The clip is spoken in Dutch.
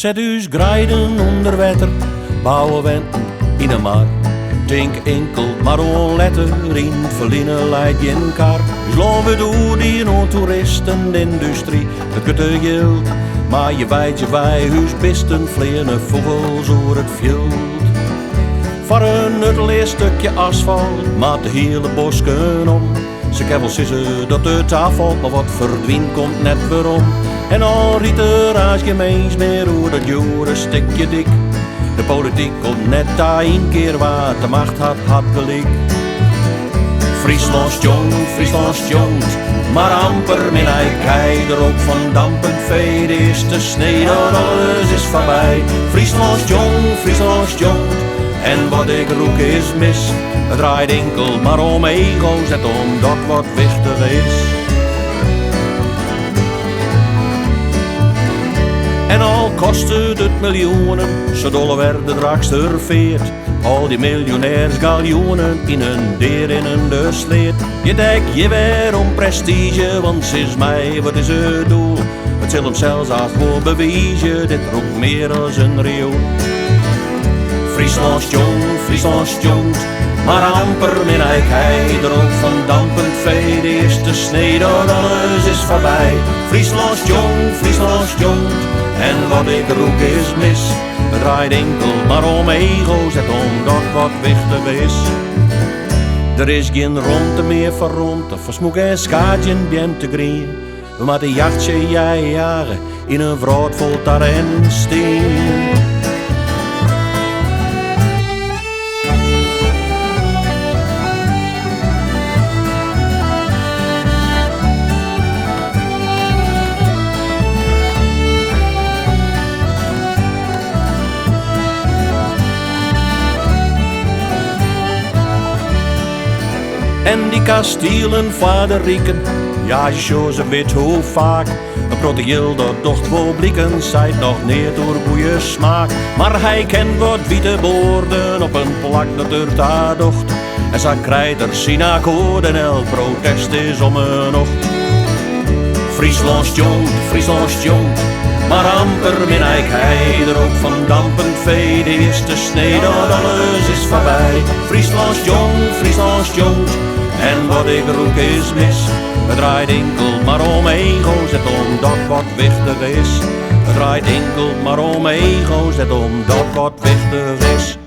Zet u's grijden onder water, bouwen wenten in een mar. Denk enkel maar een letter, in het verliezen leidt je een kar. Dus lopen door die toeristenindustrie, het kutte geld. Maar je weet wij, huis bisten vleerne vogels over het veld. Voor een nutteloos stukje asfalt, maakt de hele bosken om. Ze kan wel zeggen dat het afvalt, maar wat verdwijnt komt net weer om. En al riet er als geen mens meer hoe dat jure stukje dik. De politiek komt net daar een keer waar de macht had gelijk. Friesland jongt, maar amper min hij er ook van dampend vee. De eerste snee, dat alles is voorbij. Friesland jongt, en wat ik roek is mis. Het draait enkel maar om ego, zet om dat wat wichtig is. En al kostte het miljoenen, zo dolle werden straks verveerd. Al die miljonairs galjoenen in een deer in een de sleet. Je denkt je weer om prestige, want sinds mij wat is het doel? Het zal hem zelfs als voor bewijzen, dit roept meer als een riool. Friesland jongt, maar amper min hij er ook van dampend vee. De eerste snee, dat alles is voorbij. Friesland jongt, en wat ik roek is mis. Het draait enkel maar om ego, zet om dat wat wichtig is. Er is geen ronde meer voor rond, of smoek en skaatje bien te green. We moeten jachtje jagen in een vrood vol tar en steen. En die kastielen vader rieken, ja je shows een weet hoe vaak. Een protegil dat docht wel blikken, zijt nog neer door goeie smaak. Maar hij kent wat witte borden op een plak dat er daar docht. En zijn krijters zien akkoord en elk protest is om een ocht. Friesland jongt, maar amper min hij er ook van dampend vee. De eerste snee, dat alles is voorbij. Friesland jongt, en wat ik roek is mis. Het draait enkel maar om ego, zet om dat wat wichtig is. Het draait enkel maar om ego, zet om dat wat wichtig is.